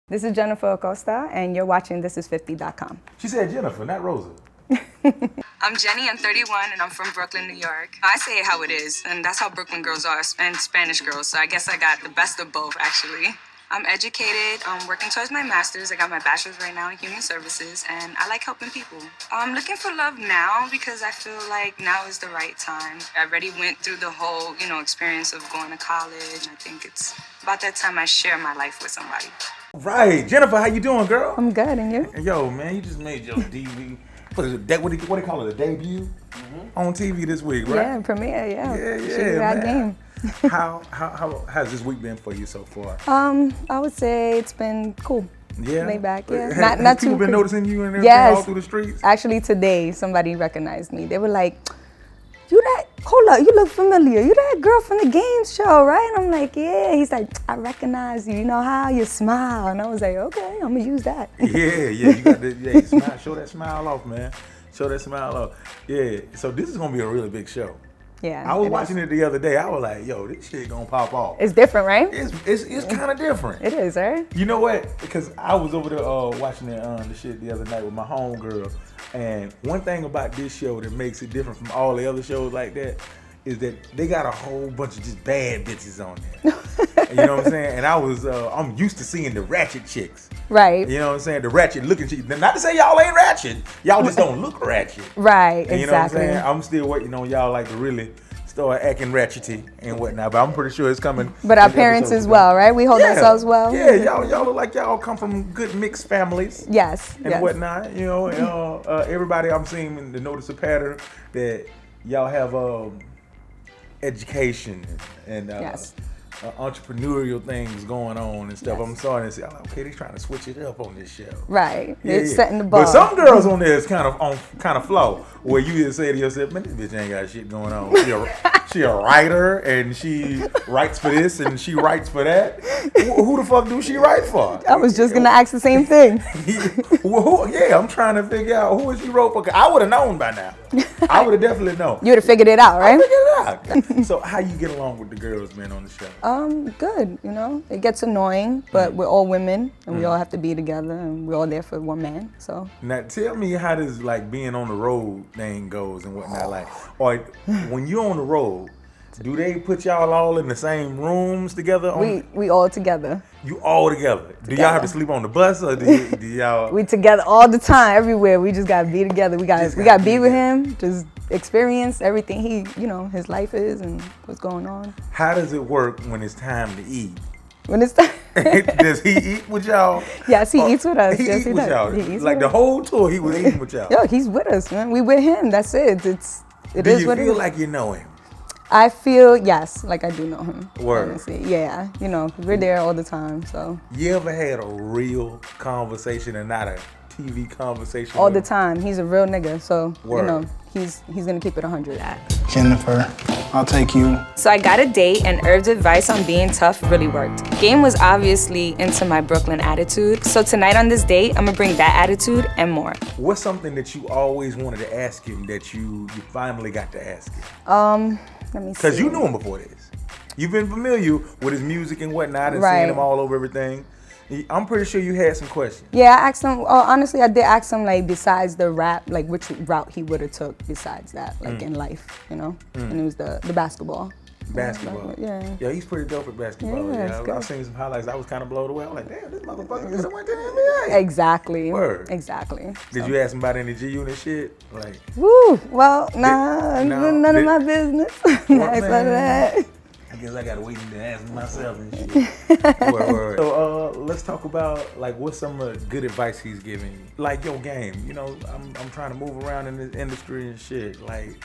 This is Jennifer Acosta, and you're watching Thisis50.com. She said Jennifer, not Rosa. I'm Jenny, I'm 31, and I'm from Brooklyn, New York. I say it how it is, and that's how Brooklyn girls are, and Spanish girls, so I guess I got the best of both, actually. I'm educated, I'm working towards my master's. I got my bachelor's right now in human services, and I like helping people. I'm looking for love now because I feel like now is the right time. I already went through the whole, experience of going to college. I think it's about that time I share my life with somebody. Right. Jennifer, how you doing, girl? I'm good, and you? Yo, man, you just made your DVD. What do they call it, a debut? On TV this week, right? Yeah, premiere, yeah. Yeah, That man. game. How has this week been for you so far? I would say it's been cool. Yeah. Laid back, yeah. Has Not people too been cool. noticing you and everything Yes. all through the streets? Actually, today, somebody recognized me. They were like, hold up, you look familiar. You that girl from the game show, right? And I'm like, yeah. He's like, I recognize you. You know how? You smile. And I was like, okay, I'm going to use that. Yeah, you got to smile. Show that smile off, man. Show that smile off. Yeah, so this is going to be a really big show. Yeah. I was watching it the other day. I was like, yo, this shit going to pop off. It's different, right? It's kind of different. It is, right? You know what? Because I was over there watching the shit the other night with my homegirl. And one thing about this show that makes it different from all the other shows like that is that they got a whole bunch of just bad bitches on there. You know what I'm saying? And I'm used to seeing the ratchet chicks. Right. You know what I'm saying? The ratchet looking chicks. Not to say y'all ain't ratchet. Y'all just don't look ratchet. Right, And you know what I'm exactly. saying? I'm still waiting on y'all like to really start acting ratchety and whatnot. But I'm pretty sure it's coming. But our parents as well, right? We hold ourselves well. Yeah, y'all look like y'all come from good mixed families. Yes. And yes. whatnot, everybody I'm seeing to notice a pattern that y'all have education and Yes. entrepreneurial things going on and stuff. Yes. I'm starting to say, okay, they're trying to switch it up on this show. Right. Yeah, It's yeah. setting the bar. But some girls on there is kind of flow, where you just say to yourself, man, this bitch ain't got shit going on. She a writer and she writes for this and she writes for that. Who the fuck do she write for? I was just going to ask the same thing. I'm trying to figure out who she wrote for. 'Cause I would have known by now. I would have definitely known. You would have figured it out, I right? figured it out. So how you get along with the girls, man, on the show? Good, It gets annoying, but we're all women, and we all have to be together, and we're all there for one man, so. Now tell me how this like being on the road thing goes and whatnot. Like, or when you're on the road, do they put y'all all in the same rooms together? We all together. You all together. Do y'all have to sleep on the bus or do y'all? We together all the time, everywhere. We just gotta be together. We gotta be with him, just experience everything he, his life is and what's going on. How does it work when it's time to eat? When it's time. Does he eat with y'all? Yes, he eats with us. He Yes, eats he with does. y'all. He eats Like with the us. whole tour, he was eating with y'all. Yo, he's with us, man. We with him. That's it. It Do is you what it feel is. like you know him? I feel, yes, like I do know him. Word. Honestly. Yeah, we're there all the time, so. You ever had a real conversation and not a TV conversation? All with the him? time. He's a real nigga, so, Word. he's gonna keep it 100. Jennifer, I'll take you. So I got a date, and Herb's advice on being tough really worked. Game was obviously into my Brooklyn attitude, so tonight on this date, I'm gonna bring that attitude and more. What's something that you always wanted to ask him that you finally got to ask him? Let me see. Because you knew him before this. You've been familiar with his music and whatnot and Right. seeing him all over everything. I'm pretty sure you had some questions. Yeah, I asked him, honestly, I did ask him, like, besides the rap, like, which route he would have took besides that, like, in life, And it was the basketball. Basketball. Yeah. Yeah, he's pretty dope at basketball. Yeah, it's good. I've seen some highlights. I was kind of blown away. I'm like, damn, this motherfucker just went to the NBA. Exactly. Word. Exactly. Did you ask him about any G-Unit shit? Like, Woo! Well, nah, no, none of my business. Nice man? none of that. I guess I gotta wait and ask myself and shit. Word. So let's talk about like what's some of the good advice he's giving you. Like your game. I'm trying to move around in this industry and shit. Like,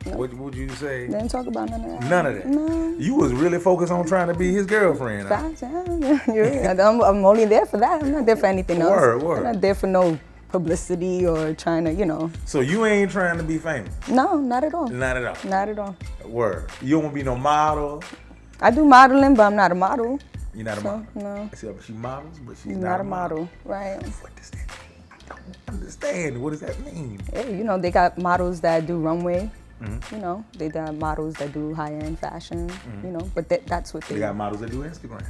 what would you say? Didn't talk about none of that. None of that. No. You was really focused on trying to be his girlfriend. Huh? Facts, yeah. You're right. I'm only there for that. I'm not there for anything else. Word. I'm not there for no publicity or trying to, So you ain't trying to be famous? No, not at all. Not at all. Not at all. Word. You don't want to be no model? I do modeling, but I'm not a model. You're not a model? No. I said, she models, but she's Not a model, right? What does that mean? I don't understand. What does that mean? Yeah, they got models that do runway. They got models that do high-end fashion. But that's what They got models that do Instagram.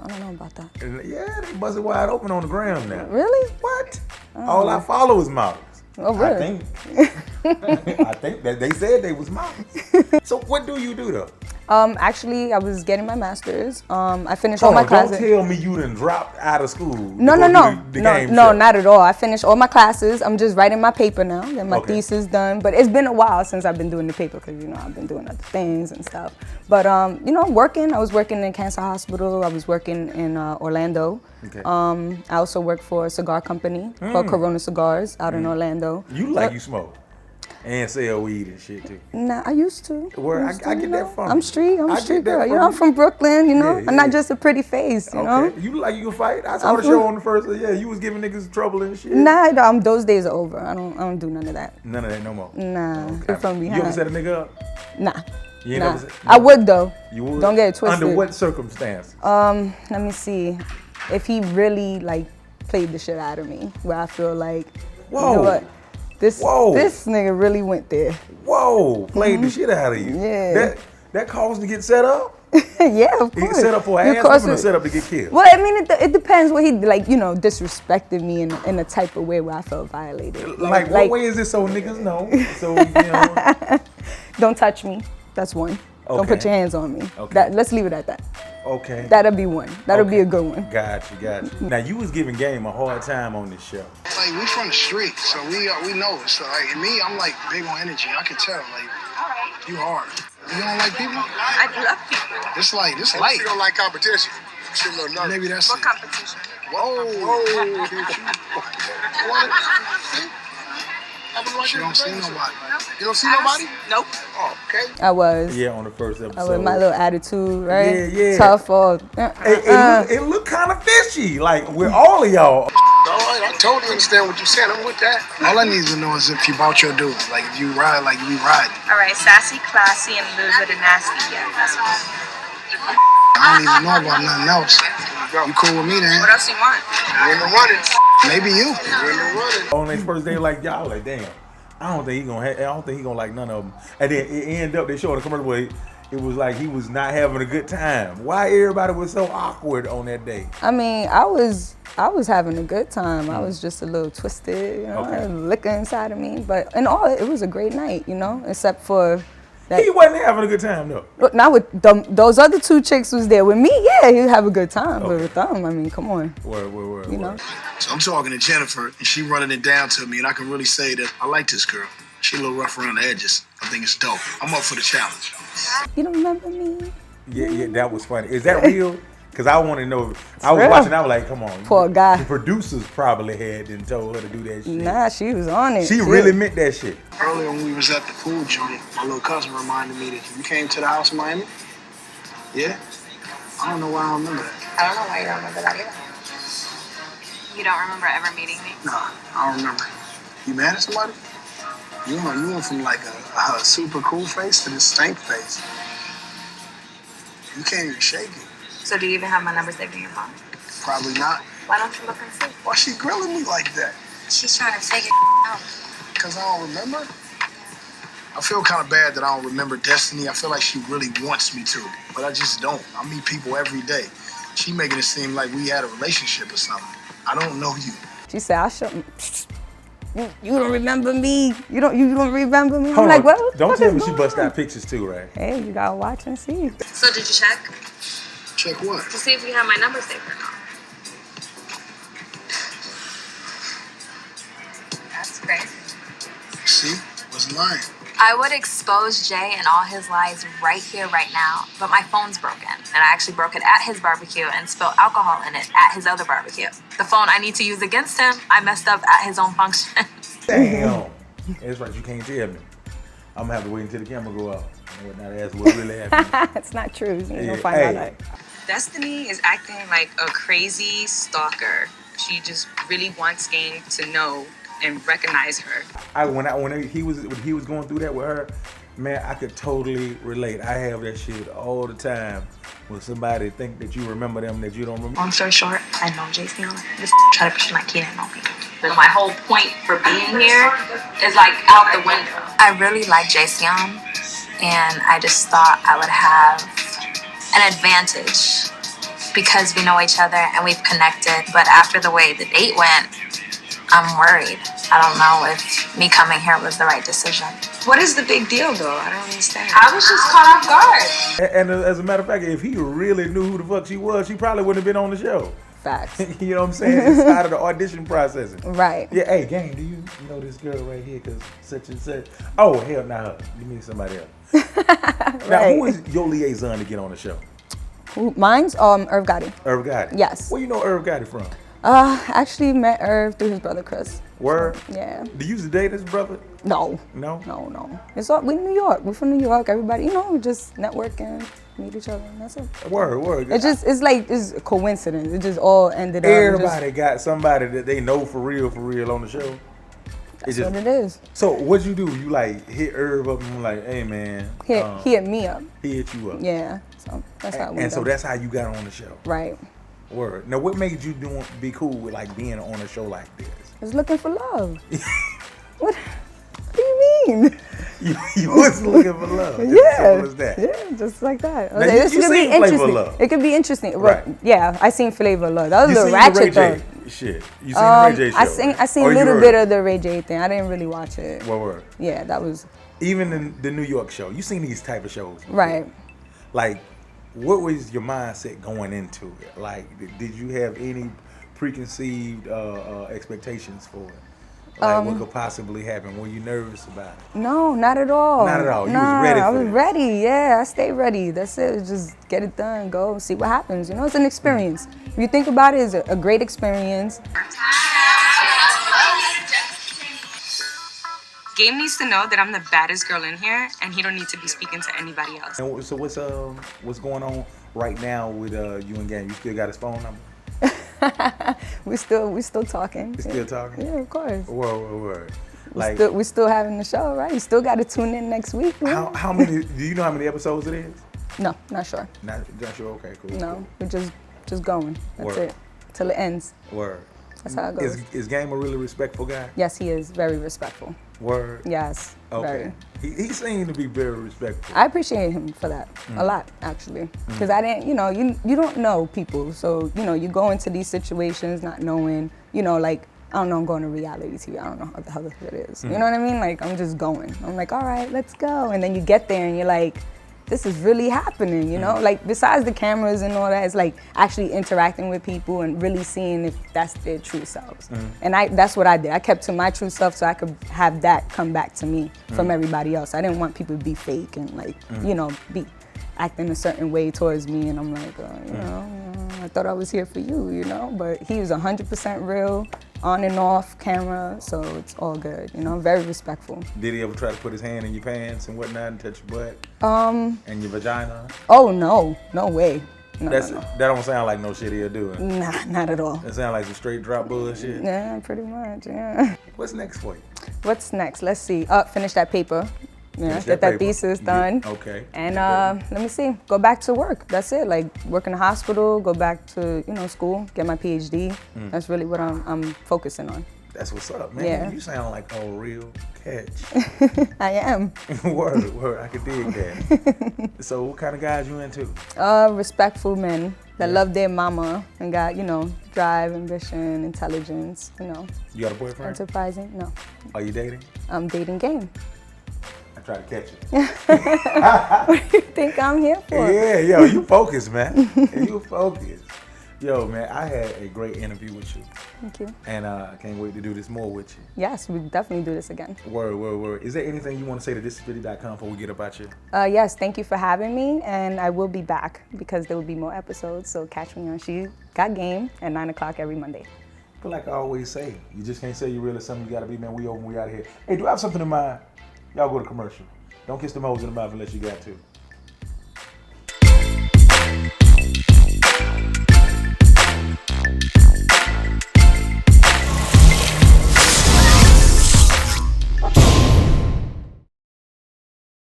I don't know about that. Yeah, they busted wide open on the ground now. Really? What? All I follow is models. Oh, really? I think that they said they was models. So what do you do though? Actually, I was getting my master's. I finished all my classes. Don't tell me you done dropped out of school. No, not at all. I finished all my classes. I'm just writing my paper now. Then my thesis done. But it's been a while since I've been doing the paper because, you know, I've been doing other things and stuff. But, you know, I'm working. I was working in Cancer Hospital. I was working in Orlando. Okay. I also worked for a cigar company called Corona Cigars out in Orlando. You like you smoke? And sell weed and shit too. Nah, I used to. Where I get that from? I'm street girl. You know, I'm from Brooklyn, you know. I'm not just a pretty face, you know. You like you can fight? I saw the show on the first. Yeah, you was giving niggas trouble and shit. Nah, those days are over. I don't do none of that. None of that no more. Nah, you're from behind. You ever set a nigga up? Nah. You ain't never I would though. You would? Don't get it twisted. Under what circumstances? Let me see. If he really like played the shit out of me, where I feel like, whoa, you know what? This nigga really went there. Whoa, played the shit out of you. Yeah. That caused to get set up? Yeah, of course. He get set up for an ass or set up to get killed? Well, I mean, it depends what he, like, you know, disrespected me in a type of way where I felt violated. Like what way is it so niggas know? So, you know. Don't touch me. That's one. Okay. Don't put your hands on me. Okay. Let's leave it at that. Okay. That'll be one. That'll be a good one. Got you. Now you was giving Game a hard time on this show. Like we from the street, so we know it. So like me, I'm like big on energy. I can tell. Like you hard. You don't like people? I love people. This light. She don't like competition. She a little nervous. Maybe that's What it. competition? Whoa. She don't see nobody. You don't see nobody? Nope. Oh, okay. I was. Yeah, on the first episode. I was my little attitude, right? Yeah. Tough or. It looked kind of fishy, like with all of y'all. No, I totally understand what you're saying. I'm with that. All I need to know is if you about your dude. Like if you ride, like you be riding. All right, sassy, classy, and a little bit of nasty. Yeah, that's what. I don't even know about nothing else. You cool with me then? What else you want? You're in the running. Maybe you. You're in the running. On their first day, like y'all, like damn. I don't think he gonna like none of them. And then it ended up they showed a commercial where it was like he was not having a good time. Why everybody was so awkward on that day? I mean, I was having a good time. I was just a little twisted, you know, a liquor inside of me. But in all, it was a great night, you know, except for that. He wasn't having a good time though. Not with those other two chicks was there with me. Yeah, he'd have a good time. But with them, I mean, come on. Word. You know. So I'm talking to Jennifer, and she running it down to me, and I can really say that I like this girl. She a little rough around the edges. I think it's dope. I'm up for the challenge. You don't remember me? Yeah, that was funny. Is that real? Because I want to know. I was real. watching. I was like, come on. Poor guy. The producers probably had and told her to do that shit. Nah, she was on it. She really meant that shit. Earlier when we was at the pool joint, my little cousin reminded me that you came to the house in Miami. Yeah? I don't know why I don't remember that. I don't know why you don't remember that either. You don't remember ever meeting me? Nah, I don't remember. You mad at somebody? You went from like a super cool face to this stank face. You can't even shake it. So do you even have my number saved in your phone? Probably not. Why don't you look and see? Why she grilling me like that? She's trying to figure out. Because I don't remember? I feel kind of bad that I don't remember Destiny. I feel like she really wants me to, but I just don't. I meet people every day. She making it seem like we had a relationship or something. I don't know you. She said, I shouldn't. You don't remember me. You don't remember me. Hold I'm like, on. what? Don't tell me she bust out pictures too, right? Hey, you gotta watch and see. So did you check? Check what? To see if you have my number saved or not. That's crazy. See? Wasn't lying. I would expose Jay and all his lies right here, right now, but my phone's broken, and I actually broke it at his barbecue and spilled alcohol in it at his other barbecue. The phone I need to use against him, I messed up at his own function. Damn. That's right, you can't tell me. I'm gonna have to wait until the camera go out. Now that's what really happened. It's not true. You're gonna Yeah, find out that. Destiny is acting like a crazy stalker. She just really wants Game to know and recognize her. When he was going through that with her, man, I could totally relate. I have that shit all the time. When somebody think that you remember them that you don't remember. Long story short, I know Jason. Just try to push my kid in on me. But my whole point for being here is like out the window. I really like Jason, and I just thought I would have an advantage because we know each other and we've connected. But after the way the date went, I'm worried. I don't know if me coming here was the right decision. What is the big deal, though? I don't understand. I was just caught off guard. And as a matter of fact, if he really knew who the fuck she was, she probably wouldn't have been on the show. Facts. You know what I'm saying? It's out of the audition process. Right. Yeah, hey, gang, do you know this girl right here? Because such and such. Oh, hell, not her. You mean somebody else. Now, who is your liaison to get on the show? Mine's Irv Gotti. Irv Gotti? Yes. Where you know Irv Gotti from? Actually met Irv through his brother Chris. Word? So, yeah. Do you used to date his brother? No. No? No. It's all, we in New York. We're from New York. Everybody, you know, we just networking, meet each other, and that's it. Word. It's like a coincidence. It just all ended up. Everybody got somebody that they know for real on the show. That's what it is. So what'd you do? You like hit Irv up and like, hey man. He hit me up. He hit you up. Yeah. So that's how it went. And so that's how you got on the show. Right. Word. Now what made you be cool with like being on a show like this? I was looking for love. What do you mean? You was looking for love. Just Yeah. simple as that. Yeah, just like that. Now, Like, you this could be seen Flavor of interesting. Love. It could be interesting. Right. Yeah, I seen Flavor of Love. That was You a little seen ratchet the Ray though. J shit. You seen the Ray J show. I seen a Or you little heard bit it? of the Ray J thing. I didn't really watch it. Word. Yeah, that was Even in the New York show, you seen these type of shows before. right. Like, what was your mindset going into it? Like, did you have any preconceived expectations for it? Like, what could possibly happen? Were you nervous about it? No, not at all. Not at all. You Nah, was ready for I was it. ready. Yeah, I stayed ready. That's it. Just get it done. Go see what happens. You know, it's an experience. If you think about it, it's a great experience. Gabe needs to know that I'm the baddest girl in here, and he don't need to be speaking to anybody else. And so what's going on right now with you and Gang? You still got his phone number? we still talking. You still talking? Yeah, of course. Word. Like, we still having the show, right? You still got to tune in next week. Right? how many? Do you know how many episodes it is? No, not sure. Not sure. Okay, cool. No, cool. we're just going. That's Word. it. Till it ends. Word. That's how it goes. Is Game a really respectful guy? Yes, he is very respectful. Word. Yes. Okay. Very. He seemed to be very respectful. I appreciate him for that a lot, actually, because I didn't, you don't know people, so you go into these situations not knowing, like I don't know, I'm going to reality TV. I don't know how the hell it is. You know what I mean? Like I'm just going. I'm like, all right, let's go, and then you get there and you're like, this is really happening, Like besides the cameras and all that, it's like actually interacting with people and really seeing if that's their true selves. And that's what I did. I kept to my true self so I could have that come back to me from everybody else. I didn't want people to be fake and like, be acting a certain way towards me. And I'm like, I thought I was here for you, But he was 100% real, on and off camera, so it's all good, very respectful. Did he ever try to put his hand in your pants and whatnot and touch your butt? And your vagina? Oh, no way. No. That don't sound like no shit he'll do. Nah, not at all. That sound like some straight drop bullshit. Yeah, pretty much, yeah. What's next for you? What's next? Let's see. Finish that paper. Finish Get that that paper. thesis done. Okay. And let me see. Go back to work. That's it. Like work in the hospital. Go back to school. Get my PhD. That's really what I'm focusing on. That's what's up, man. Yeah. You sound like a real catch. I am. Word. I could dig that. So what kind of guys you into? Respectful men that love their mama and got drive, ambition, intelligence. You got a boyfriend? Enterprising. No. Are you dating? I'm dating game. I try to catch you. What do you think I'm here for? Yeah, yo, you focus, man. You focus. Yo, man, I had a great interview with you. Thank you. And I can't wait to do this more with you. Yes, we definitely do this again. Word. Is there anything you want to say to Thisis50.com before we get about you? Yes, thank you for having me, and I will be back because there will be more episodes, so catch me on She Got Game at 9 o'clock every Monday. But like I always say, you just can't say you really something you got to be, man. We over, we out of here. Hey, do I have something in mind? Y'all go to commercial. Don't kiss them hoes in the mouth unless you got to.